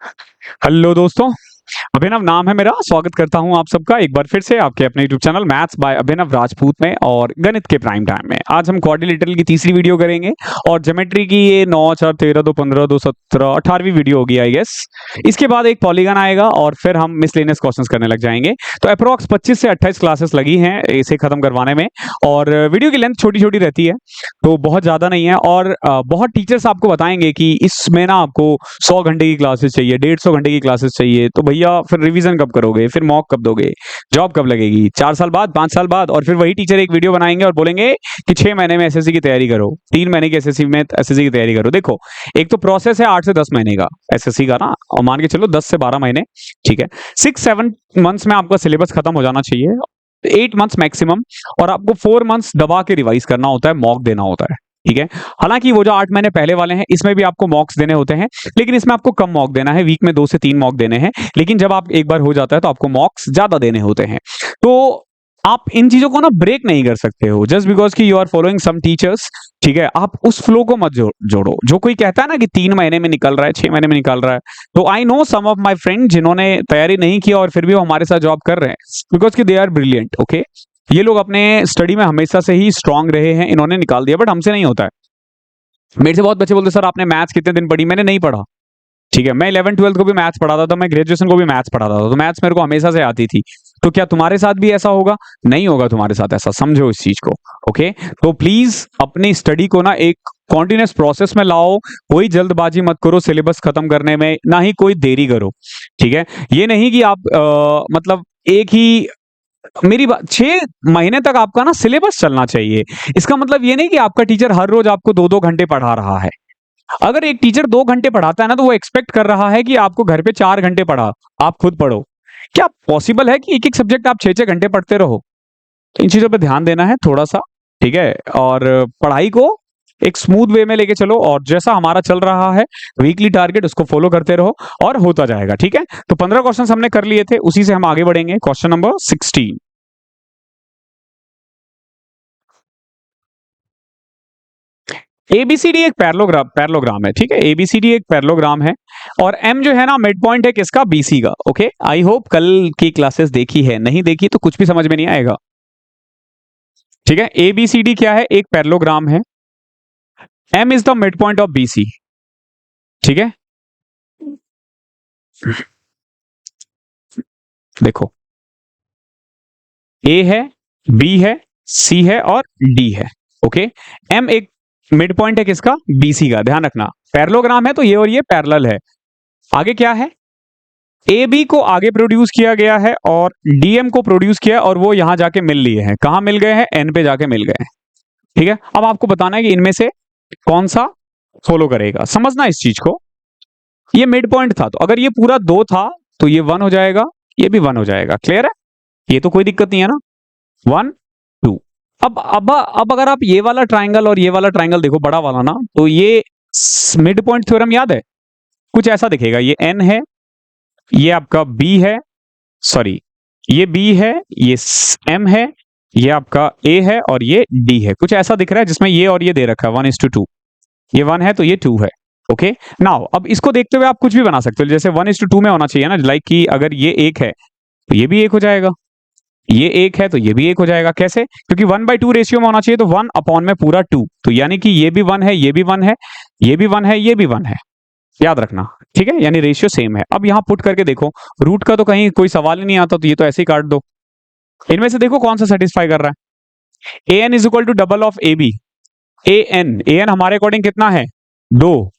Hello दोस्तों, अभिनव नाम है मेरा। स्वागत करता हूं आप सबका एक बार फिर से आपके अपने यूट्यूब चैनल मैथ्स बाय अभिनव राजपूत में और गणित के प्राइम टाइम में। आज हम क्वाड्रिलेटरल की तीसरी वीडियो करेंगे और ज्योमेट्री की ये 9, 4, 13, 2, 15, 2, 17, 18वीं वीडियो होगी आई गेस। इसके बाद एक पॉलीगन आएगा और फिर हम मिसलेनियस क्वेश्चंस करने लग जाएंगे। तो अप्रोक्स 25 से 28 क्लासेस लगी हैं इसे खत्म करवाने में और वीडियो की लेंथ छोटी छोटी रहती है, तो बहुत ज्यादा नहीं है। और बहुत टीचर्स आपको बताएंगे कि इसमें ना आपको 100 घंटे की क्लासेस चाहिए, 150 घंटे की क्लासेस चाहिए, तो भैया फिर रिवीजन कब करोगे, फिर मॉक कब दोगे, जॉब कब लगेगी, 4 साल बाद, 5 साल बाद। और फिर वही टीचर एक वीडियो बनाएंगे और बोलेंगे कि 6 महीने में एसएससी की तैयारी करो, 3 महीने की एसएससी में एसएससी की तैयारी करो। देखो, एक तो प्रोसेस है 8 से 10 महीने का एसएससी का ना, और मान के चलो 10 से 12 महीने, ठीक है। 6-7 मंथ्स में आपका सिलेबस खत्म हो जाना चाहिए, 8 मंथ्स मैक्सिमम। और आपको 4 मंथ्स दबा के रिवाइज करना होता है, मॉक देना होता है, ठीक है। हालांकि वो जो 8 महीने पहले वाले हैं इसमें भी आपको मॉक्स देने होते हैं, लेकिन इसमें आपको कम मॉक देना है, वीक में 2 से 3 मॉक देने हैं। लेकिन जब आप एक बार हो जाता है तो आपको मॉक्स ज्यादा देने होते हैं। तो आप इन चीजों को ना ब्रेक नहीं कर सकते हो जस्ट बिकॉज कि you are following some teachers, ठीक है। आप उस फ्लो को मत जोड़ो। जो कोई कहता है ना कि 3 महीने में निकल रहा है, 6 महीने में निकल रहा है, तो I know some of my friend जिन्होंने तैयारी नहीं किया और फिर भी वो हमारे साथ जॉब कर रहे हैं बिकॉज कि दे आर ब्रिलियंट, ओके। ये लोग अपने स्टडी में हमेशा से ही स्ट्रांग रहे हैं, इन्होंने निकाल दिया, बट हमसे नहीं होता है। मेरे से बहुत बच्चे बोलते सर आपने मैथ्स कितने दिन पढ़ी, मैंने नहीं पढ़ा, ठीक है। मैं 11th-12th को भी मैथ्स पढ़ाता था, मैं ग्रेजुएशन को भी मैथ्स पढ़ाता था, तो मैथ्स मेरे को हमेशा से आती थी। तो क्या तुम्हारे साथ भी ऐसा होगा? नहीं होगा तुम्हारे साथ ऐसा, समझो इस चीज को, ओके। तो प्लीज अपनी स्टडी को ना एक कॉन्टिन्यूस प्रोसेस में लाओ, कोई जल्दबाजी मत करो सिलेबस खत्म करने में, ना ही कोई देरी करो, ठीक है। ये नहीं कि आप मतलब एक ही मेरी बात 6 महीने तक आपका ना सिलेबस चलना चाहिए। इसका मतलब ये नहीं कि आपका टीचर हर रोज आपको 2-2 घंटे पढ़ा रहा है। अगर एक टीचर 2 घंटे पढ़ाता है ना, तो वो एक्सपेक्ट कर रहा है कि आपको घर पे 4 घंटे पढ़ा, आप खुद पढ़ो। क्या पॉसिबल है कि एक-एक सब्जेक्ट आप 6-6 घंटे पढ़ते रहो? तो इन चीजों पे ध्यान देना है थोड़ा-सा, ठीक है। और पढ़ाई को एक स्मूथ वे में लेके चलो और जैसा हमारा चल रहा है वीकली टारगेट उसको फॉलो करते रहो और होता जाएगा, ठीक है। तो 15 क्वेश्चंस हमने कर लिए थे, उसी से हम आगे बढ़ेंगे। Question number 16। एबीसीडी एक पैरेललोग्राम है, ठीक है। एबीसीडी एक पैरेललोग्राम है और एम जो है ना मिड पॉइंट है किसका? बीसी का, ओके। आई होप कल की क्लासेस देखी है, नहीं देखी तो कुछ भी समझ में नहीं आएगा, ठीक है। एबीसीडी क्या है? एक पैरेललोग्राम है। M is the mid point of BC, ठीक है। देखो, ए है, बी है, सी है और डी है, ओके। एम एक मिड पॉइंट है किसका? बीसी का, ध्यान रखना। पैरेललोग्राम है तो ये और ये पैरेलल है। आगे क्या है? ए बी को आगे प्रोड्यूस किया गया है और डीएम को प्रोड्यूस किया और वो यहां जाके मिल लिए हैं। कहां मिल गए हैं? एन पे जाके मिल गए हैं, ठीक है। अब आपको बताना है कि इनमें से कौन सा फॉलो करेगा, समझना इस चीज को। ये मिड पॉइंट था, तो अगर ये पूरा 2 था तो ये 1 हो जाएगा, ये भी 1 हो जाएगा। क्लियर है? ये तो कोई दिक्कत नहीं है ना। 1 2। अब अगर आप ये वाला ट्राइंगल और ये वाला ट्राइंगल देखो, बड़ा वाला ना, तो ये मिड पॉइंट थ्योरम याद है? कुछ ऐसा दिखेगा, ये एन है, ये आपका बी है, सॉरी ये बी है, ये एम है, ये आपका ए है और ये डी है। कुछ ऐसा दिख रहा है जिसमें ये और ये दे रखा है 1:2। ये 1 है तो ये 2 है, ओके। नाउ अब इसको देखते हुए आप कुछ भी बना सकते हो, जैसे 1:2 में होना चाहिए ना, लाइक कि अगर ये 1 है तो ये भी 1 हो जाएगा, ये 1 है तो ये भी 1 हो जाएगा। कैसे? क्योंकि 1/2 रेशियो में होना चाहिए, तो 1 अपॉन में पूरा 2, तो यानी कि ये भी 1 है, ये भी 1 है, ये भी 1 है, ये भी 1 है, याद रखना, ठीक है। यानी रेशियो सेम है। अब यहां पुट करके देखो, रूट का तो कहीं कोई सवाल ही नहीं आता, तो ये तो ऐसे ही काट दो। इनमें से देखो कौन सा सेटिस्फाई कर रहा है। A N is equal to double of A B. A N हमारे अकॉर्डिंग कितना है? 2।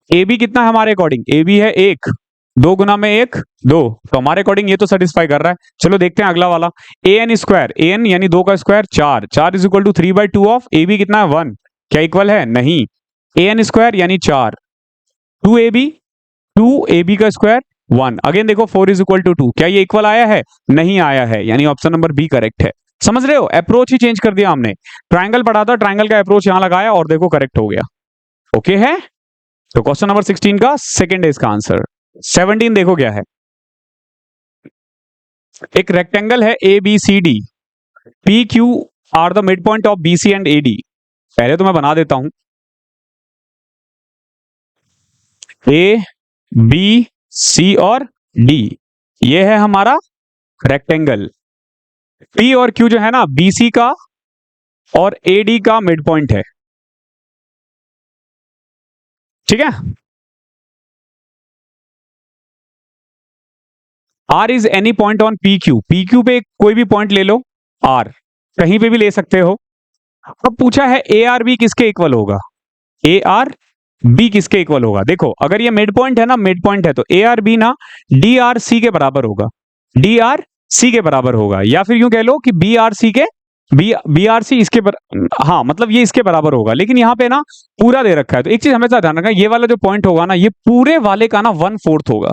ए बी कितना है हमारे अकॉर्डिंग? ए बी है 1, 2 गुना में 1 2, तो हमारे अकॉर्डिंग ये तो सेटिस्फाई कर रहा है। चलो देखते हैं अगला वाला। A N square, A N यानी 2 का square 4, 4 is equal to 3/2 of A B कितना है? 1। क्या इक्वल है? नहीं। ए एन स्क्वायर यानी 4, 2 ए बी, 2 ए बी का स्क्वायर 1। अगेन देखो 4 इज इक्वल टू 2, क्या ये इक्वल आया है? नहीं आया है, यानी ऑप्शन नंबर बी करेक्ट है। समझ रहे हो? अप्रोच ही चेंज कर दिया हमने। ट्राइंगल पढ़ा था, ट्राइंगल का अप्रोच यहां लगाया और देखो करेक्ट हो गया, ओके है। तो क्वेश्चन नंबर 16 का सेकंड है इसका आंसर। 17 देखो क्या है। एक रेक्टेंगल है A B C D, P Q R the mid point of B C and A D. पहले तो मैं बना देता हूं, ए बी सी और डी, ये है हमारा रेक्टेंगल। पी और क्यू जो है ना बीसी का और एडी का मिड पॉइंट है, ठीक है। R is any point on P Q, P Q पे कोई भी पॉइंट ले लो, आर कहीं पे भी ले सकते हो। अब पूछा है ए आर बी किसके इक्वल होगा, ए आर बी किसके इक्वल होगा। देखो अगर ये मिड पॉइंट है ना, मिड पॉइंट है तो ए आर बी ना डी आर सी के बराबर होगा, डी आर सी के बराबर होगा, या फिर यूं कह लो कि बी आर सी के बी आर सी इसके हाँ मतलब ये इसके बराबर होगा। लेकिन यहाँ पे ना पूरा दे रखा है, तो एक चीज हमेशा ध्यान रखना, ये वाला जो पॉइंट होगा ना ये पूरे वाले का ना 1/4 होगा,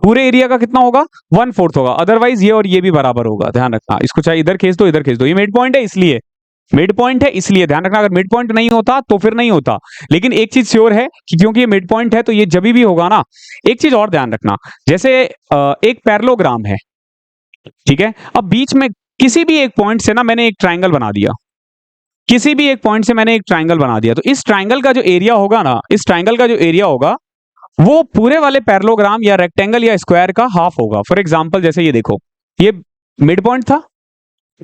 पूरे एरिया का कितना होगा 1/4 होगा। अदरवाइज ये और ये भी बराबर होगा, ध्यान रखना। इसको चाहे इधर खींच दो इधर खींच दो, ये मिड पॉइंट है इसलिए, मिड पॉइंट है इसलिए ध्यान रखना। अगर मिड पॉइंट नहीं होता तो फिर नहीं होता। लेकिन एक चीज श्योर है कि क्योंकि ये मिड पॉइंट है तो ये जब भी होगा ना, एक चीज और ध्यान रखना, जैसे एक पैरेललोग्राम है, ठीक है। अब बीच में किसी भी एक पॉइंट से ना मैंने एक ट्राइंगल बना दिया, किसी भी एक पॉइंट से मैंने एक ट्राइंगल बना दिया, तो इस ट्राइंगल का जो एरिया होगा ना, इस ट्राइंगल का जो एरिया होगा वो पूरे वाले पैरेललोग्राम या रेक्टेंगल या स्क्वायर का हाफ होगा। फॉर एग्जांपल जैसे ये देखो, ये मिड पॉइंट था,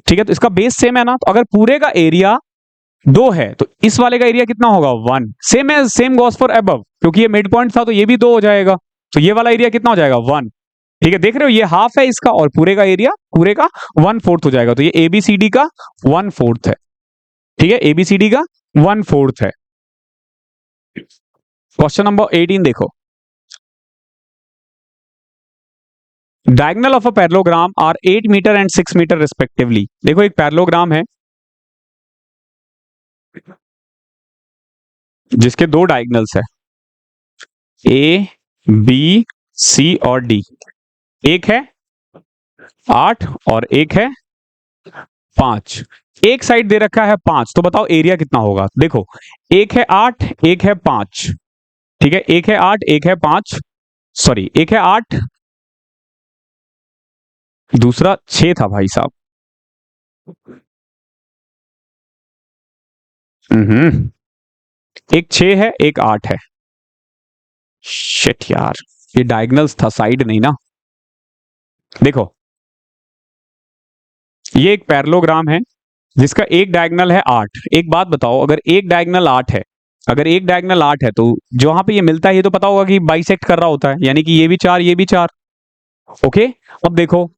ठीक है, तो इसका बेस सेम है ना, तो अगर पूरे का एरिया 2 है तो इस वाले का एरिया कितना होगा 1। सेम है, सेम गोस फॉर अबव, क्योंकि ये मिड पॉइंट था तो ये भी 2 हो जाएगा, तो ये वाला एरिया कितना हो जाएगा 1, ठीक है। देख रहे हो ये हाफ है इसका और पूरे का एरिया पूरे का 1/4 हो जाएगा, तो ये एबीसीडी का 1/4 है, ठीक है, एबीसीडी का 1/4 है। क्वेश्चन नंबर 18 देखो, diagonal of a parallelogram are 8 metre and 6 metre respectively. देखो एक पैरेललोग्राम है जिसके 2 डायगोनल्स है, ए बी सी और डी, एक है 8 और एक है 5, एक साइड दे रखा है 5, तो बताओ एरिया कितना होगा। देखो एक है 8 एक है 5, ठीक है, एक है 8 एक है 5, सॉरी एक है 8 दूसरा 6 था भाई साहब। एक 6 है एक 8 है, शिट यार ये डायगोनल्स था साइड नहीं ना। देखो ये एक पैरेललोग्राम है जिसका एक डायगोनल है 8। एक बात बताओ, अगर एक डायगोनल 8 है, अगर एक डायगोनल 8 है तो जहां पे ये मिलता है ये तो पता होगा कि बाइसेक्ट कर रहा होता है, यानी कि ये भी 4 ये भी 4, ओके। अब देखो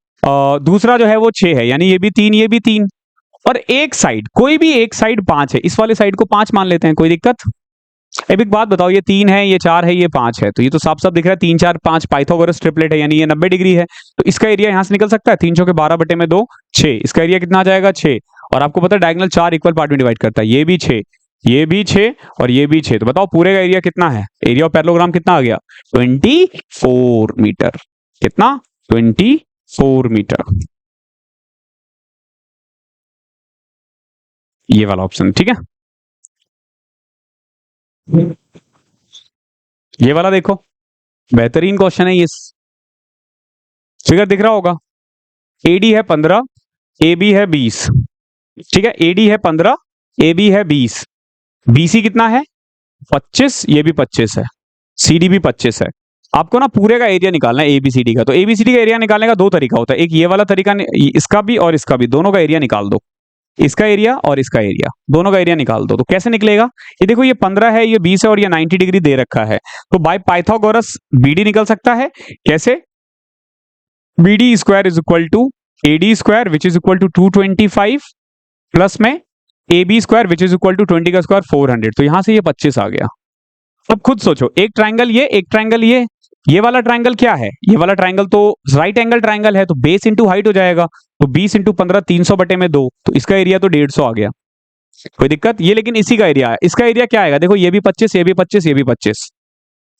दूसरा जो है वो 6 है, यानी ये भी 3 ये भी 3, और एक साइड कोई भी एक साइड 5 है, इस वाले साइड को 5 मान लेते हैं, कोई दिक्कत। अब एक बात बताओ, ये 3 है ये 4 है ये 5 है, तो ये तो साफ साफ दिख रहा है 3 4 5 पाइथागोरस ट्रिपलेट है, यानी ये 90 डिग्री है, तो इसका एरिया यहां से निकल सकता है 3 चौके 12 बटे में 2 6, इसका एरिया कितना आ जाएगा 6। और आपको पता है डायगोनल 4 इक्वल पार्ट में डिवाइड करता है, ये भी 6 ये भी 6 और ये भी 6, तो बताओ पूरे का एरिया कितना है, एरिया ऑफ पैरेललोग्राम कितना आ गया 24 मीटर, कितना 24 मीटर, ये वाला ऑप्शन, ठीक है। ये वाला देखो बेहतरीन क्वेश्चन है, ये फिगर दिख रहा होगा, एडी है 15 ए बी है 20, ठीक है, एडी है 15 ए बी है 20, बीसी कितना है 25, ये भी 25 है, सीडी भी 25 है। आपको ना पूरे का एरिया निकालना है एबीसीडी का, तो एबीसीडी का एरिया निकालने का 2 तरीका होता है, एक ये वाला तरीका, इसका भी और इसका भी, दोनों का एरिया निकाल दो, इसका एरिया और इसका एरिया, दोनों का एरिया निकाल दो। तो कैसे निकलेगा, ये देखो ये 15 है ये 20 है और ये 90 डिग्री दे रखा है, तो बाय पाइथागोरस बीडी निकल सकता है, कैसे, BD square is equal to AD square which is equal to 225 plus में A B square which is equal to 20 का स्क्वायर 400, तो यहां से ये 25 आ गया। अब खुद सोचो, एक ट्राइंगल ये एक ट्राइंगल ये वाला ट्राइंगल क्या है, ये वाला ट्राइंगल तो राइट एंगल ट्राइंगल है, तो बेस इंटू हाइट हो जाएगा, तो 20 इंटू 15 300 बटे में 2, तो इसका एरिया तो 150 आ गया, कोई दिक्कत। ये लेकिन इसी का एरिया है, इसका एरिया क्या आएगा, देखो ये भी 25 ये भी 25 ये भी 25,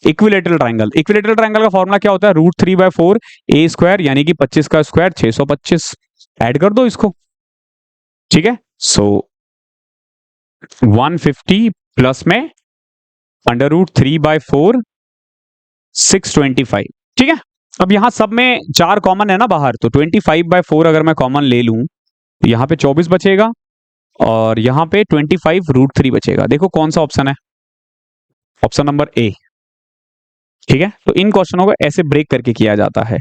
इक्विलेटरल ट्राइंगल, इक्विलेटरल ट्राइंगल का फॉर्मूला क्या होता है √3/4 ए स्क्वायर, यानी कि 25 का स्क्वायर 625, ऐड कर दो इसको, ठीक है। सो 150 प्लस में √3/4 625, ठीक है। अब यहां सब में 4 कॉमन है ना बाहर, तो 25/4 अगर मैं कॉमन ले लूं तो यहां पे 24 बचेगा और यहां पे 25 √3 बचेगा। देखो कौन सा ऑप्शन है, ऑप्शन नंबर ए, ठीक है, तो इन क्वेश्चनों को ऐसे ब्रेक करके किया जाता है।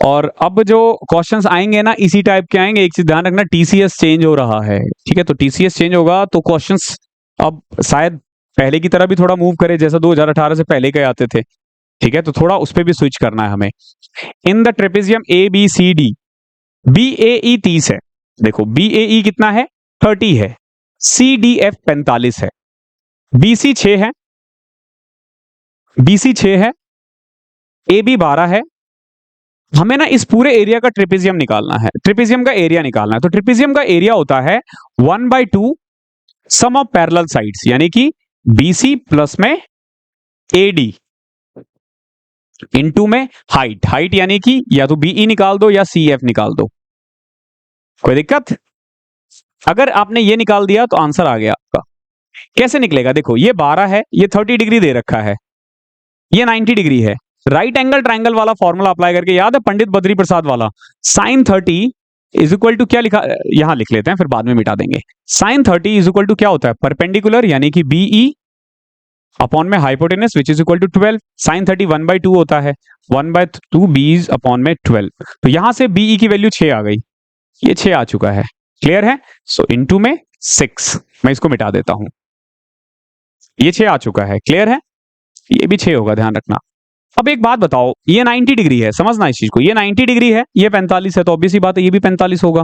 और अब जो क्वेश्चंस आएंगे ना इसी टाइप के आएंगे। एक चीज ध्यान रखना, टीसीएस चेंज हो रहा है, ठीक है, तो टीसीएस चेंज होगा तो क्वेश्चंस अब शायद पहले की तरह भी थोड़ा मूव करे, जैसा 2018 से पहले के आते थे, ठीक है, तो थोड़ा उस पर भी स्विच करना है हमें। In the trapezium A B C D, B A E 30 है, देखो बी ए ई कितना है 30 है, सी डी एफ 45 है, बी सी 6 है, बी सी 6 है, ए बी 12 है। हमें ना इस पूरे एरिया का ट्रेपेजियम निकालना है, ट्रेपेजियम का एरिया निकालना है। तो ट्रेपेजियम का एरिया होता है 1/2 सम ऑफ पैरेलल साइड्स, यानी कि बीसी प्लस में एडी इनटू में हाइट, हाइट यानी कि या तो बीई निकाल दो या सी एफ निकाल दो, कोई दिक्कत? अगर आपने ये निकाल दिया तो आंसर आ गया आपका। कैसे निकलेगा? देखो ये 12 है, ये 30 डिग्री दे रखा है, ये 90 डिग्री है। राइट एंगल ट्राइंगल वाला फॉर्मूला अप्लाई करके, याद है पंडित बद्री प्रसाद वाला, साइन 30 इज इक्वल टू क्या लिखा, यहां लिख लेते हैं फिर बाद में मिटा देंगे। साइन 30 इज इक्वल टू क्या होता है, परपेंडिकुलर यानी कि बीई अपॉन में hypotenuse which is equal to 12। Sine 30 1/2 होता है, 1/2 बी इज अपॉन में 12। तो यहां से बीई की वैल्यू 6 आ गई, ये 6 आ चुका है, क्लियर है? सो इनटू में 6, मैं इसको मिटा देता हूं, ये 6 आ चुका है, क्लियर है? ये भी 6 होगा, ध्यान रखना। अब एक बात बताओ, ये 90 डिग्री है, समझना इस चीज को, ये 90 डिग्री है, ये 45 है, तो ऑब्वियस ही बात है ये भी 45 होगा।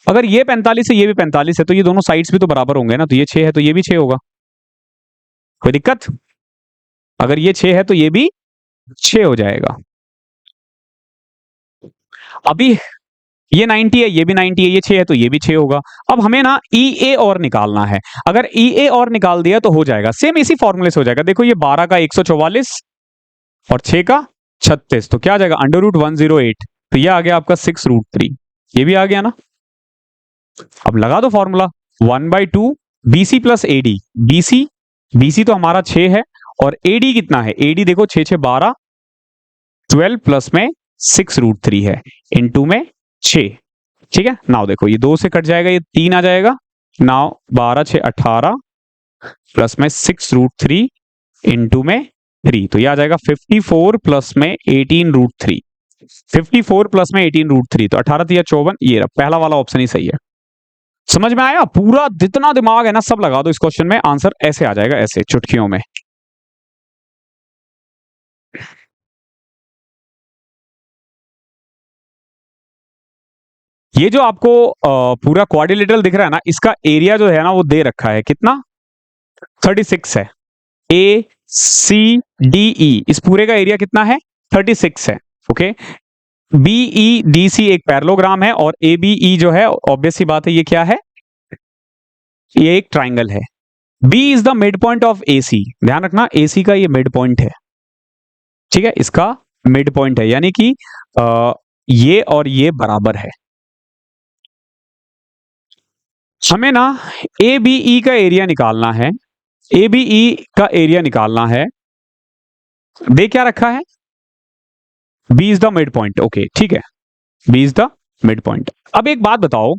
अगर ये 45 है ये भी 45 है, तो ये दोनों साइड्स भी तो बराबर होंगे ना, तो ये 6 है तो ये भी 6 होगा, कोई दिक्कत? अगर ये 6 है तो ये भी 6 हो जाएगा। अभी ये 90 है, ये भी 90 है, ये 6 है तो ये भी 6 होगा। अब हमें ना ई ए और निकालना है, अगर ई ए और निकाल दिया तो हो जाएगा, सेम इसी फॉर्मूले से हो जाएगा। देखो ये 12 का 144 और 6 का 36, तो क्या आ जाएगा √108, तो ये आ गया आपका 6√3, ये भी आ गया ना। अब लगा दो formula, 1/2 BC plus AD, BC BC तो हमारा 6 है, और एडी कितना है, एडी देखो 6 6 12, 12 प्लस में 6√3 है, इनटू में 6, ठीक है। नाउ देखो ये 2 से कट जाएगा, ये 3 आ जाएगा। नाउ 12 6 18 प्लस में 6√3 इनटू में 3, तो ये आ जाएगा 54 प्लस में 18√3, 54 प्लस में 18√3, तो 18 3 54, ये रहा पहला वाला ऑप्शन ही सही है। समझ में आया? पूरा जितना दिमाग है ना सब लगा दो इस क्वेश्चन में, आंसर ऐसे आ जाएगा, ऐसे चुटकियों में। ये जो आपको पूरा क्वाड्रिलेटरल दिख रहा है ना, इसका एरिया जो है ना वो दे रखा है कितना, 36 है। ए सी डी ई, इस पूरे का एरिया कितना है, 36 है, ओके। बीई डी सी एक पैरेललोग्राम है, और ए बी ई जो है ऑब्वियस सी बात है ये क्या है, ये एक ट्राइंगल है। B is the mid point of A C, ध्यान रखना ए सी का ये मिड पॉइंट है, ठीक है, इसका मिड पॉइंट है, यानी कि ये और ये बराबर है। हमें ना ए बी ई का एरिया निकालना है, ए बी ई का एरिया निकालना है। दे क्या रखा है, B is the mid point, okay ठीक है, B is the mid point. अब एक बात बताओ,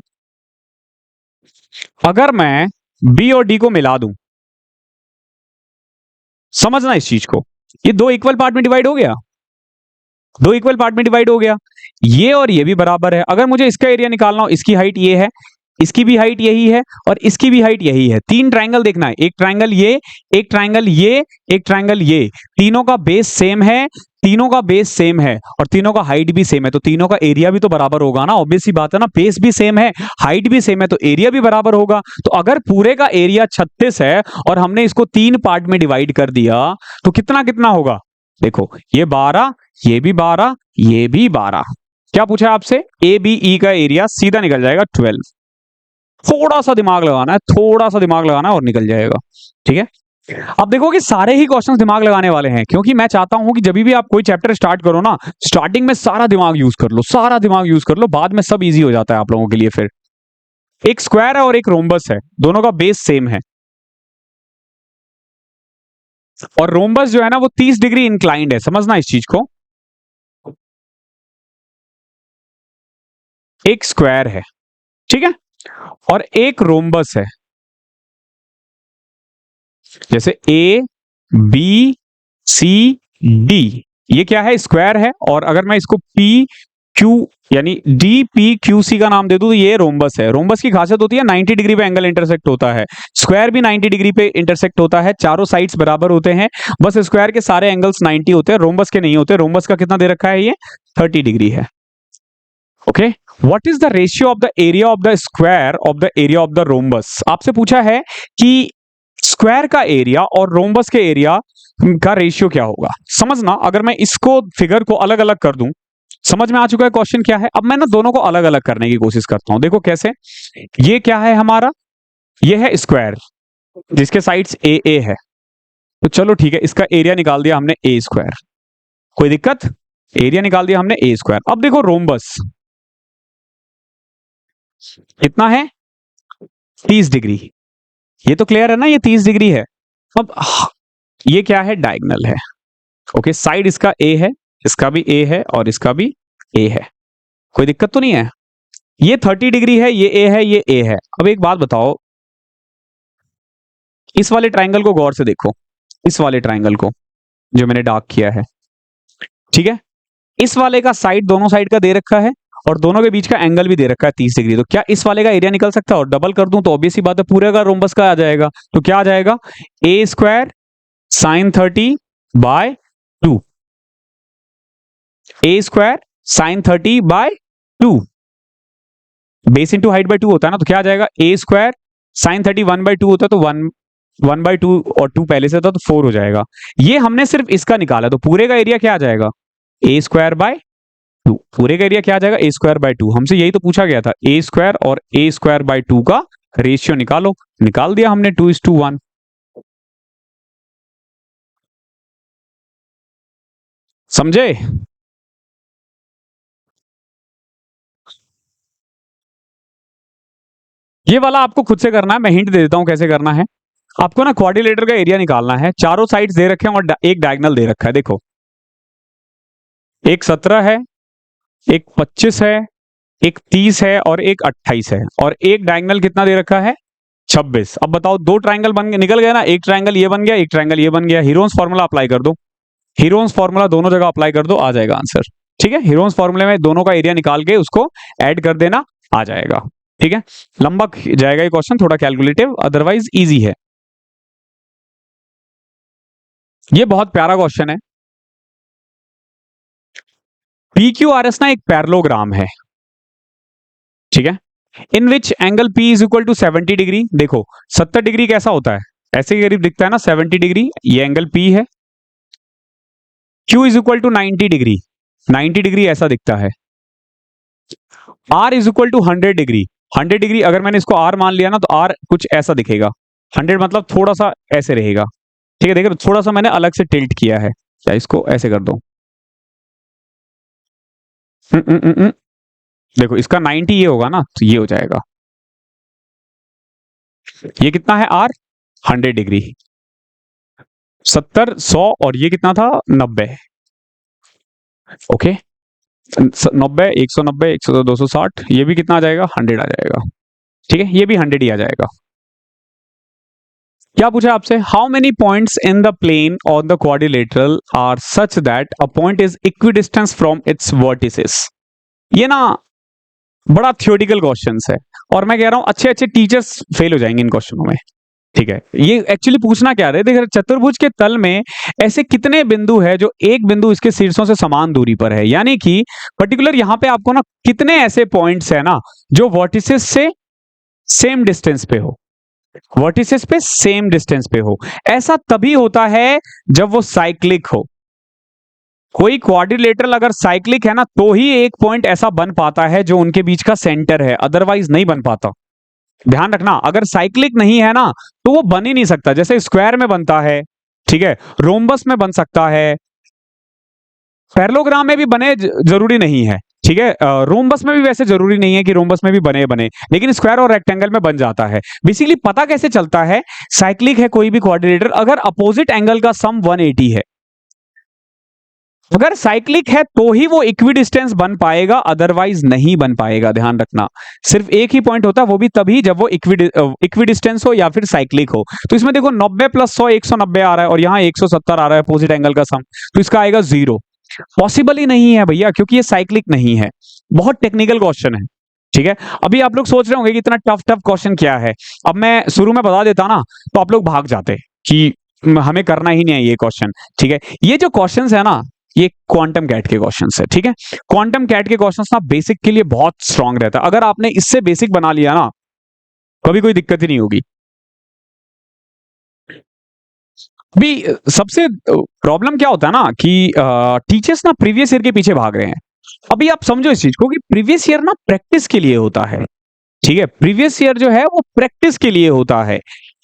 अगर मैं बी और डी को मिला दूं, समझना इस चीज को, ये 2 इक्वल पार्ट में डिवाइड हो गया, 2 इक्वल पार्ट में डिवाइड हो गया, ये और ये भी बराबर है। अगर मुझे इसका एरिया निकालना हो, इसकी हाइट ये है, इसकी भी हाइट यही है, और इसकी भी हाइट यही है। 3 ट्राइंगल देखना है, एक ट्राइंगल ये, एक ट्राइंगल ये, एक ट्राइंगल ये, तीनों का बेस सेम है, तीनों का बेस सेम है, और तीनों का हाइट भी सेम है, तो तीनों का एरिया भी तो बराबर होगा ना, ऑब्वियस सी बात है ना, बेस भी सेम है, हाइट भी सेम है, तो एरिया भी बराबर होगा। तो अगर पूरे का एरिया 36 है और हमने इसको 3 पार्ट में डिवाइड कर दिया, तो कितना कितना होगा, देखो ये 12, ये भी 12, ये भी 12। क्या पूछा आपसे, ए बी ई का एरिया, सीधा निकल जाएगा 12। थोड़ा सा दिमाग लगाना है, थोड़ा सा दिमाग लगाना है और निकल जाएगा, ठीक है। अब देखो कि सारे ही क्वेश्चंस दिमाग लगाने वाले हैं, क्योंकि मैं चाहता हूं कि जब भी आप कोई चैप्टर स्टार्ट करो ना, स्टार्टिंग में सारा दिमाग यूज कर लो, सारा दिमाग यूज कर लो, बाद में सब इजी हो जाता है आप लोगों के लिए। फिर एक स्क्वायर है और एक रोम्बस है, दोनों का बेस सेम है, और रोम्बस जो है ना वो 30 डिग्री इंक्लाइंड है, समझना इस चीज को। एक स्क्वायर है, ठीक है, और एक रोम्बस है, जैसे ए बी सी डी, ये क्या है? स्क्वायर है। और अगर मैं इसको पी क्यू यानी डी पी क्यू सी का नाम दे दूं तो ये रोम्बस है। रोम्बस की खासियत होती है 90 डिग्री पे एंगल इंटरसेक्ट होता है। स्क्वायर भी 90 डिग्री पे इंटरसेक्ट होता है, चारों साइड्स बराबर होते हैं, बस स्क्वायर के सारे एंगल्स 90 होते हैं, रोम्बस के नहीं होते। रोम्बस का कितना दे रखा है? ये 30 डिग्री है। Okay, what is the ratio of the area of the square of the area of the rhombus? आपसे पूछा है कि स्क्वायर का एरिया और रोम्बस के एरिया का रेशियो क्या होगा। समझना, अगर मैं इसको फिगर को अलग अलग कर दूं, समझ में आ चुका है क्वेश्चन क्या है। अब मैं ना दोनों को अलग अलग करने की कोशिश करता हूं। देखो कैसे, ये क्या है हमारा? ये है स्क्वायर जिसके साइड्स ए ए है, तो चलो ठीक है, इसका एरिया निकाल दिया हमने ए स्क्वायर, कोई दिक्कत? एरिया निकाल दिया हमने ए स्क्वायर। अब देखो रोम्बस कितना है? 30 डिग्री। ये तो क्लियर है ना, ये 30 डिग्री है। अब ये क्या है? डायगोनल है। ओके, साइड इसका ए है, इसका भी ए है और इसका भी ए है, कोई दिक्कत तो नहीं है। ये 30 डिग्री है, ये ए है, ये ए है। अब एक बात बताओ, इस वाले ट्रायंगल को गौर से देखो, इस वाले ट्रायंगल को जो मैंने डार्क किया है, ठीक है, इस वाले का साइड दोनों साइड का दे रखा है और दोनों के बीच का एंगल भी दे रखा है 30 डिग्री। तो क्या इस वाले का एरिया निकल सकता है? और डबल कर दूं तो ऑब्वियस सी बात है पूरे का रोम्बस का आ जाएगा। तो क्या आ जाएगा? A square sine 30 by 2, A square sine 30 by 2, base into height by 2 होता है ना, तो क्या आ जाएगा? ए स्क्वायर साइन 30 1/2 होता है, तो 1/2 और 2 पहले से था तो 4 हो जाएगा। ये हमने सिर्फ इसका निकाला, तो पूरे का एरिया क्या आ जाएगा? A square by 2। पूरे का एरिया क्या आ जाएगा? A square by 2। हमसे यही तो पूछा गया था, ए स्क्वायर और ए स्क्वायर बाय 2 का रेशियो निकालो। निकाल दिया हमने 2:1। समझे? ये वाला आपको खुद से करना है, मैं हिंट दे देता हूं कैसे करना है। आपको ना क्वाड्रिलेटर का एरिया निकालना है, चारों साइड्स दे रखे हैं और एक डायगोनल दे रखा है। देखो, एक 17 है, एक 25 है, एक 30 है और एक 28 है, और एक डायगोनल कितना दे रखा है? 26। अब बताओ, दो ट्रायंगल बन गए, निकल गए ना, एक ट्रायंगल ये बन गया, एक ट्रायंगल ये बन गया। हीरोन्स फार्मूला अप्लाई कर दो, हीरोन्स फार्मूला दोनों जगह अप्लाई कर दो, आ जाएगा आंसर। ठीक है, हीरोन्स फार्मूले में दोनों का एरिया निकाल के उसको ऐड कर देना, आ जाएगा। ठीक है, लंबा जाएगा ये क्वेश्चन, थोड़ा कैलकुलेटिव, अदरवाइज इजी है। ये बहुत प्यारा क्वेश्चन है। PQRS ना एक पैरेललोग्राम है, ठीक है, in which angle P is equal to 70 degree. देखो 70 डिग्री कैसा होता है? ऐसे ही करीब दिखता है ना 70 डिग्री, ये एंगल P है। Q is equal to 90 degree, 90 degree ऐसा दिखता है। R is equal to 100 degree, 100 degree अगर मैंने इसको R मान लिया ना तो R कुछ ऐसा दिखेगा। 100 मतलब थोड़ा सा ऐसे रहेगा। ठीक है, देखो थोड़ा सा मैंने अलग से टिल्ट किया है, या इसको ऐसे कर दो। देखो इसका 90 ये होगा ना, तो ये हो जाएगा। ये कितना है? R 100 डिग्री, 70 100 और ये कितना था? 90। ओके, 90 190 100 260, ये भी कितना आ जाएगा? 100 आ जाएगा। ठीक है, ये भी 100 ही आ जाएगा। क्या पूछा आपसे? How many points in the plane on the quadrilateral are such that a point is equidistance from its vertices. ये ना बड़ा थियोरिटिकल क्वेश्चंस है, और मैं कह रहा हूं अच्छे अच्छे टीचर्स फेल हो जाएंगे इन क्वेश्चनों में। ठीक है, ये एक्चुअली पूछना क्या रहे, देखिए चतुर्भुज के तल में ऐसे कितने बिंदु है जो एक बिंदु इसके शीर्षों से समान दूरी पर है, यानी कि पर्टिकुलर यहां पे आपको ना कितने ऐसे पॉइंट्स है ना जो वर्टिसेस से सेम डिस्टेंस पे हो, वर्टिसेस पे सेम डिस्टेंस पे हो। ऐसा तभी होता है जब वो साइक्लिक हो। कोई क्वाड्रिलेटरल अगर साइक्लिक है ना तो ही एक पॉइंट ऐसा बन पाता है जो उनके बीच का सेंटर है, अदरवाइज नहीं बन पाता। ध्यान रखना, अगर साइक्लिक नहीं है ना तो वो बन ही नहीं सकता। जैसे स्क्वायर में बनता है, ठीक है, रोम्बस में बन सकता है, पैरेललोग्राम में भी बने जरूरी नहीं है। ठीक है, रोम्बस में भी वैसे जरूरी नहीं है कि रोम्बस में भी बने, लेकिन स्क्वायर और रेक्टेंगल में बन जाता है। बेसिकली पता कैसे चलता है साइक्लिक है कोई भी क्वाड्रिलेटर? अगर अपोजिट एंगल का सम 180 है, अगर साइक्लिक है तो ही वो इक्विडिस्टेंस बन पाएगा, अदरवाइज नहीं बन पाएगा। ध्यान रखना, सिर्फ एक ही पॉइंट होता है, वो भी तभी जब वो इक्विडिस्टेंस हो या फिर साइक्लिक हो। तो इसमें देखो 90 प्लस 100 190 आ रहा है और यहाँ 170 आ रहा है अपोजिट एंगल का सम, तो इसका आएगा 0। पॉसिबल ही नहीं है भैया, क्योंकि ये साइक्लिक नहीं है। बहुत टेक्निकल क्वेश्चन है, ठीक है। अभी आप लोग सोच रहे होंगे कि इतना टफ टफ क्वेश्चन क्या है। अब मैं शुरू में बता देता ना तो आप लोग भाग जाते कि हमें करना ही नहीं है ये क्वेश्चन, ठीक है। ये जो क्वेश्चंस है ना, ये क्वांटम कैट के क्वेश्चंस है, ठीक है। क्वांटम कैट के क्वेश्चंस ना बेसिक के लिए बहुत स्ट्रांग रहता है। अगर आपने इससे बेसिक बना लिया ना, कभी कोई दिक्कत ही नहीं होगी। अभी सबसे प्रॉब्लम क्या होता है ना कि टीचर्स ना प्रीवियस ईयर के पीछे भाग रहे हैं। अभी आप समझो इस चीज को कि प्रीवियस ईयर ना प्रैक्टिस के लिए होता है, ठीक है। प्रीवियस ईयर जो है वो प्रैक्टिस के लिए होता है,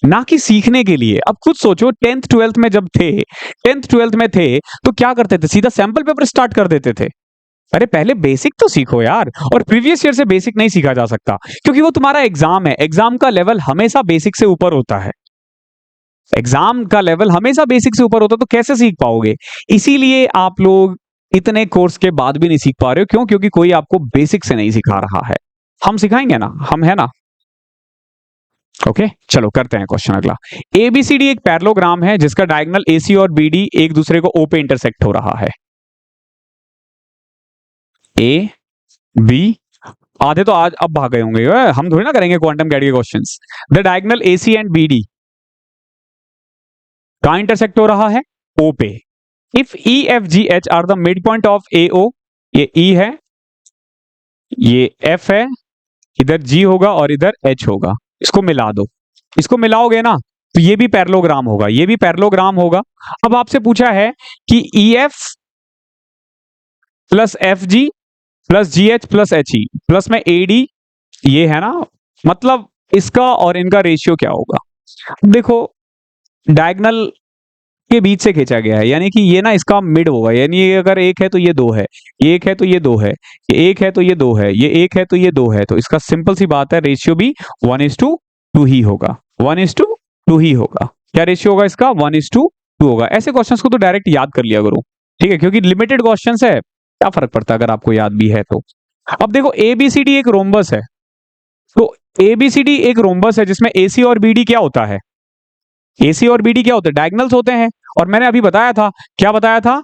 ना कि सीखने के लिए। अब खुद सोचो, 10th 12th में जब थे, 10th 12th में थे तो क्या करते थे, सीधा सैंपल पेपर स्टार्ट कर देते थे। अरे पहले बेसिक तो सीखो यार। और प्रीवियस ईयर से बेसिक नहीं सीखा जा सकता, क्योंकि वो तुम्हारा एग्जाम है। एग्जाम का लेवल हमेशा बेसिक से ऊपर होता है। एग्जाम का लेवल हमेशा बेसिक से ऊपर होता है, तो कैसे सीख पाओगे। इसीलिए आप लोग इतने कोर्स के बाद भी नहीं सीख पा रहे हो। क्यों? क्योंकि कोई आपको बेसिक से नहीं सिखा रहा है। हम सिखाएंगे ना, हम है ना। ओके, चलो करते हैं क्वेश्चन अगला। एबीसीडी एक पैरेललोग्राम है जिसका डायगोनल एसी और बीडी एक दूसरे को ओ पे इंटरसेक्ट हो रहा है। ए बी, आधे तो आज अब भाग गए होंगे, हम थोड़ी ना करेंगे क्वांटम कैट के questions. The diagonal AC and BD कहां इंटरसेक्ट हो रहा है? ओ पे। If E F G H are the mid point of A O, ये ई है, ये एफ है, इधर जी होगा और इधर एच होगा। इसको मिला दो, इसको मिलाओगे ना तो ये भी पैरेललोग्राम होगा, ये भी पैरेललोग्राम होगा। अब आपसे पूछा है कि E F plus F G plus जी H plus H E plus में ए डी, ये है ना, मतलब इसका और इनका रेशियो क्या होगा। देखो, डायगोनल के बीच से खींचा गया है, यानी कि ये ना इसका मिड होगा। यानी ये अगर एक है तो ये दो है, ये एक है तो ये दो है, ये एक है तो ये दो है, ये एक है तो ये दो है। तो इसका सिंपल सी बात है, रेशियो भी 1:2 ही होगा। 1:2 ही होगा। क्या रेशियो होगा इसका? 1:2 होगा। ऐसे क्वेश्चंस को तो डायरेक्ट याद कर लिया करो, ठीक है, क्योंकि लिमिटेड क्वेश्चंस है, क्या फर्क पड़ता है अगर आपको याद भी है तो। अब देखो, एबीसीडी एक रोम्बस है, तो एबीसीडी एक रोम्बस है जिसमें एसी और बीडी क्या होता है? एसी और बीडी क्या होते हैं? डायगोनल्स होते हैं। और मैंने अभी बताया था, क्या बताया था,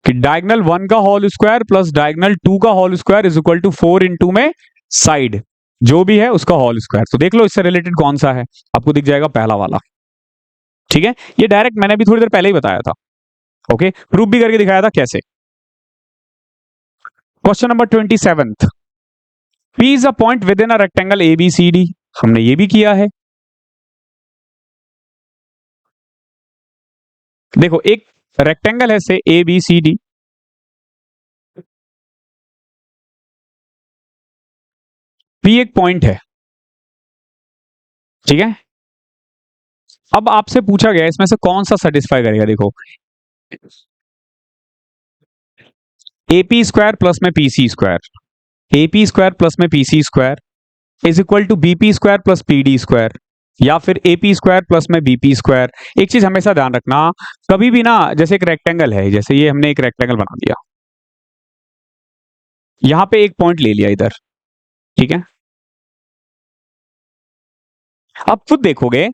कि डायगोनल 1 का होल स्क्वायर प्लस डायगोनल 2 का whole square is equal to 4 into में साइड जो भी है उसका होल स्क्वायर। तो देख लो इससे रिलेटेड कौन सा है, आपको दिख जाएगा पहला वाला, ठीक है। ये डायरेक्ट मैंने अभी थोड़ी देर पहले ही बताया था। ओके, प्रूफ भी करके दिखाया था कैसे। Question number 27, P is a point with in a rectangle ABCD, हमने ये भी किया है। देखो, एक रेक्टेंगल है से ABCD, P एक पॉइंट है, ठीक है। अब आपसे पूछा गया इसमें से कौन सा सेटिस्फाई करेगा। देखो, AP स्क्वायर प्लस में PC square, AP square plus में PC square is equal to BP square plus PD square, या फिर AP स्क्वायर प्लस में BP स्क्वायर। एक चीज हमेशा ध्यान रखना, कभी भी ना, जैसे एक रेक्टेंगल है, जैसे ये हमने एक रेक्टेंगल बना दिया, यहां पे एक पॉइंट ले लिया इधर, ठीक है। अब खुद देखोगे,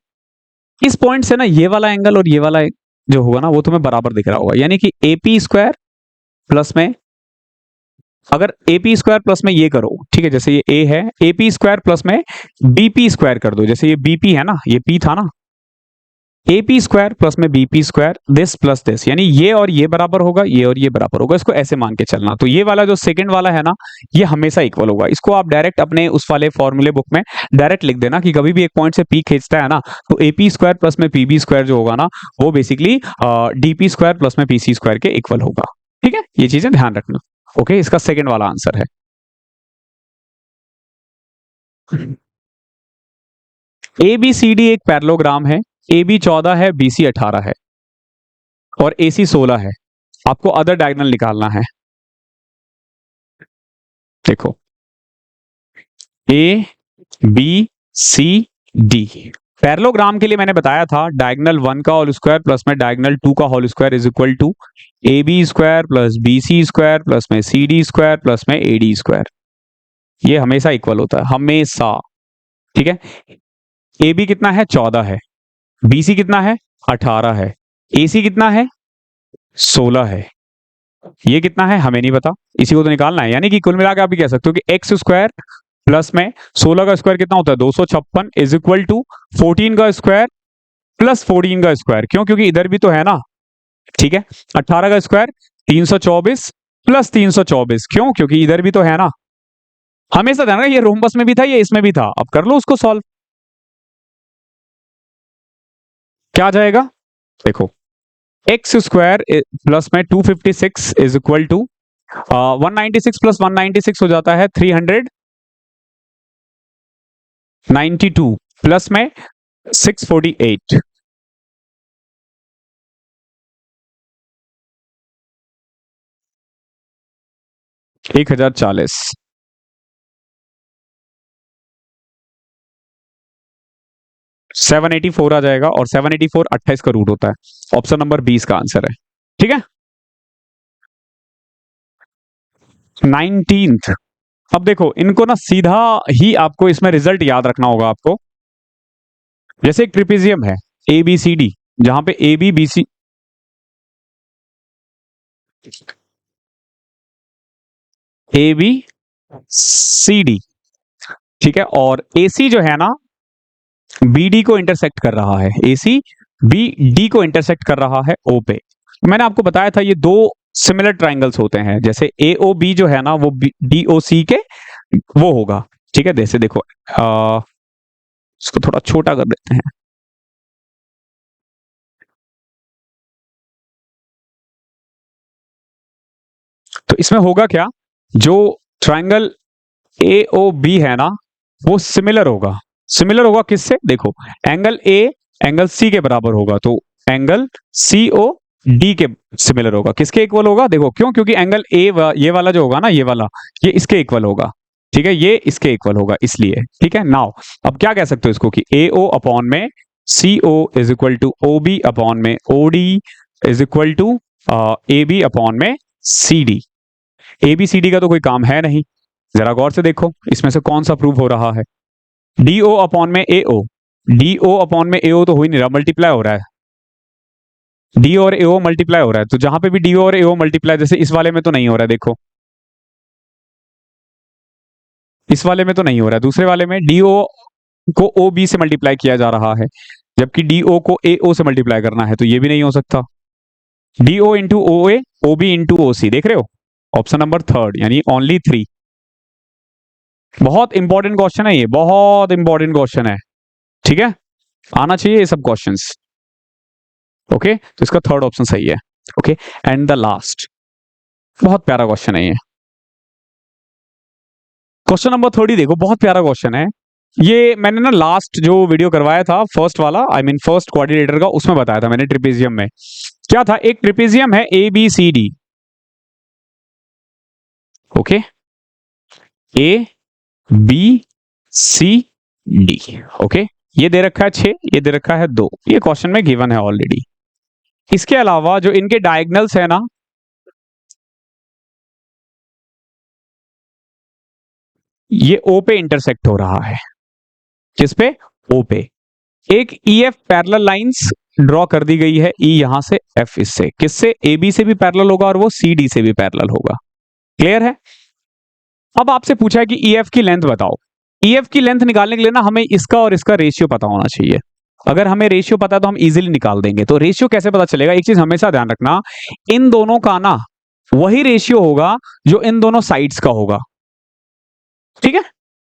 इस पॉइंट से ना ये वाला एंगल और ये वाला जो होगा ना वो तुम्हें बराबर दिख रहा होगा, यानी कि AP स्क्वायर प्लस में, अगर AP स्क्वायर प्लस में ये करो, ठीक है, जैसे ये A है, AP स्क्वायर प्लस में BP स्क्वायर कर दो, जैसे ये BP है ना, ये P था ना, AP स्क्वायर प्लस में BP square, this plus this, यानी ये और ये बराबर होगा, ये और ये बराबर होगा। इसको ऐसे मान के चलना। तो ये वाला जो सेकंड वाला है ना, ये हमेशा इक्वल होगा। इसको आप डायरेक्ट अपने उस वाले फॉर्मूले बुक में डायरेक्ट लिख देना कि कभी भी एक पॉइंट से P खींचता है ना, तो AP स्क्वायर प्लस में PB स्क्वायर जो होगा ना, वो बेसिकली DP स्क्वायर प्लस में PC स्क्वायर के इक्वल होगा, ठीक है। ये चीजें ध्यान रखना। ओके, इसका सेकंड वाला आंसर है। ABCD एक पैरेललोग्राम है, AB 14 है, BC 18 है और AC 16 है। आपको अदर डायगोनल निकालना है। देखो, A B C D, parallelogram के लिए मैंने बताया था डायगोनल 1 का होल स्क्वायर प्लस में डायगोनल 2 का whole square is equal to A B square plus B C square plus में सी डी स्क्वायर प्लस में ए डी स्क्वायर। ये हमेशा इक्वल होता है, हमेशा। ठीक है, ए बी कितना है 14 है, बी सी कितना है 18 है, ए सी कितना है 16 है, ये कितना है हमें नहीं पता, इसी को तो निकालना है। यानी कि कुल मिलाकर आप ये कह सकते हो कि एक्स स्क्वायर प्लस में 16 का स्क्वायर कितना होता है 256 इज इक्वल टू 14 का स्क्वायर प्लस 14 का स्क्वायर। क्यों? क्योंकि इधर भी तो है ना। ठीक है, 18 का स्क्वायर 324 प्लस 324। क्यों? क्योंकि इधर भी तो है ना। हमेशा ध्यान रखना ये रोम्बस में भी था, ये इसमें भी था। अब कर लो उसको सॉल्व। क्या आ जाएगा देखो, एक्स स्क्वायर प्लस में 256 इज इक्वल टू 196 प्लस 196 हो जाता है 392 प्लस में 648। 1040 784 आ जाएगा और 784 28 का रूट होता है। ऑप्शन नंबर 20 का आंसर है। ठीक है, 19th। अब देखो इनको ना सीधा ही आपको इसमें रिजल्ट याद रखना होगा आपको। जैसे एक ट्रिपेजियम है ए बी सी डी, जहां पे A B B C A B C D, ठीक है, और ए सी जो है ना बी डी को इंटरसेक्ट कर रहा है, ए सी बी डी को इंटरसेक्ट कर रहा है ओ पे। मैंने आपको बताया था ये दो सिमिलर ट्राइंगल्स होते हैं, जैसे ए ओ बी जो है ना वो डी ओ सी के वो होगा। ठीक है, जैसे देखो इसको थोड़ा छोटा कर देते हैं। तो इसमें होगा क्या, जो ट्राइंगल ए ओ बी है ना वो सिमिलर होगा। सिमिलर होगा किससे? देखो एंगल ए एंगल सी के बराबर होगा, तो एंगल सी ओ डी के सिमिलर होगा। किसके इक्वल होगा? देखो क्यों? क्योंकि एंगल ए ये वाला जो होगा ना, ये वाला, ये इसके इक्वल होगा। ठीक है, ये इसके इक्वल होगा इसलिए। ठीक है, नाउ अब क्या कह सकते हो इसको कि ए ओ अपॉन में C O is equal to O B upon में O D is equal to A B upon में C D. A B C D का तो कोई काम है नहीं। जरा गौर से देखो इसमें से कौन सा प्रूव हो रहा है। डी ओ अपॉन में ए ओ, डी ओ अपॉन में ए ओ तो हो ही नहीं रहा, मल्टीप्लाई हो रहा है। डी और ए ओ मल्टीप्लाई हो रहा है, तो जहां पे भी डी और ए ओ मल्टीप्लाई, जैसे इस वाले में तो नहीं हो रहा है, देखो इस वाले में तो नहीं हो रहा है, दूसरे वाले में डी ओ को ओ बी से मल्टीप्लाई किया जा रहा है, जबकि डी ओ को ए ओ से मल्टीप्लाई करना है, तो ये भी नहीं हो सकता। डी ओ इंटू ओ ए, ओ बी इंटू ओ सी, देख रहे हो, ऑप्शन नंबर थर्ड यानी ओनली 3। बहुत इंपॉर्टेंट क्वेश्चन है ये, बहुत इंपॉर्टेंट क्वेश्चन है। ठीक है, आना चाहिए ये सब क्वेश्चंस। ओके, तो इसका थर्ड ऑप्शन सही है। ओके, एंड द लास्ट, बहुत प्यारा क्वेश्चन है ये। क्वेश्चन नंबर 30 देखो, बहुत प्यारा क्वेश्चन है ये। मैंने ना लास्ट जो वीडियो करवाया था फर्स्ट वाला, आई मीन फर्स्ट क्वाड्रिलेटर का, उसमें बताया था मैंने ट्रिपेजियम में क्या था। एक ट्रिपेजियम है A B C D. Okay, A B C D. Okay, ये दे रखा है 6, ये दे रखा है 2, ये क्वेश्चन में गिवन है ऑलरेडी। इसके अलावा जो इनके डायगोनल्स है ना, ये ओ पे इंटरसेक्ट हो रहा है। किस पे? ओ पे। एक E F parallel lines draw कर दी गई है, ई यहां से, एफ इससे, किससे? ए बी से भी पैरेलल होगा और वो सी डी से भी पैरेलल होगा। क्लियर है? अब आपसे पूछा है कि ई एफ की लेंथ बताओ। ई एफ की लेंथ निकालने के लिए ना हमें इसका और इसका रेशियो पता होना चाहिए। अगर हमें रेशियो पता है तो हम इजीली निकाल देंगे। तो रेशियो कैसे पता चलेगा? एक चीज हमेशा ध्यान रखना, इन दोनों का ना वही रेशियो होगा जो इन दोनों साइड्स का होगा। ठीक है,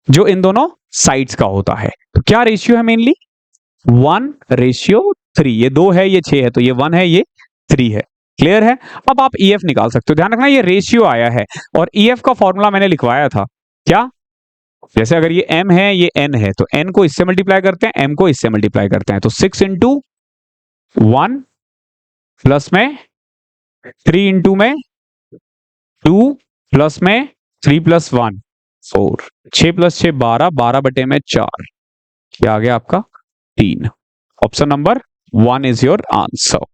जो इन दोनों साइड्स का होता है। तो क्या रेशियो है? मेनली 1:3। ये 2 है, ये 6 है, तो ये 1 है, ये 3 है। क्लियर है? अब आप ईएफ निकाल सकते हो। ध्यान रखना ये रेशियो आया है और ईएफ का फॉर्मूला मैंने लिखवाया था। क्या? जैसे अगर ये m है, ये n है, तो n को इससे मल्टीप्लाई करते हैं, m को इससे मल्टीप्लाई करते हैं, तो 6 इंटू 1 प्लस में 3 इंटू में 2 प्लस में 3 प्लस 1 4, 6 प्लस 6 12, 12 बटे में 4, क्या आ गया आपका 3। Option number 1 is your answer.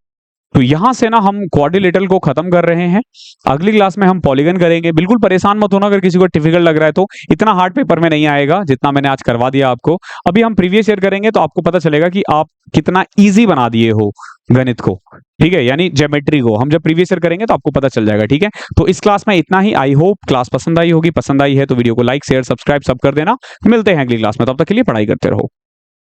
तो यहां से ना हम क्वाड्रिलेटरल को खत्म कर रहे हैं। अगली क्लास में हम पॉलीगन करेंगे। बिल्कुल परेशान मत होना अगर किसी को डिफिकल्ट लग रहा है तो, इतना हार्ड पेपर में नहीं आएगा जितना मैंने आज करवा दिया आपको। अभी हम प्रीवियस ईयर करेंगे तो आपको पता चलेगा कि आप कितना इजी बना दिए हो गणित को, ठीक है, यानी ज्योमेट्री को। हम जब प्रीवियस ईयर करेंगे तो आपको पता चल जाएगा, ठीक है। तो इस क्लास में इतना ही। आई होप क्लास पसंद आई होगी। पसंद आई है तो वीडियो को लाइक शेयर सब्सक्राइब सब कर देना। मिलते हैं अगली क्लास में, तब तक के लिए पढ़ाई करते रहो।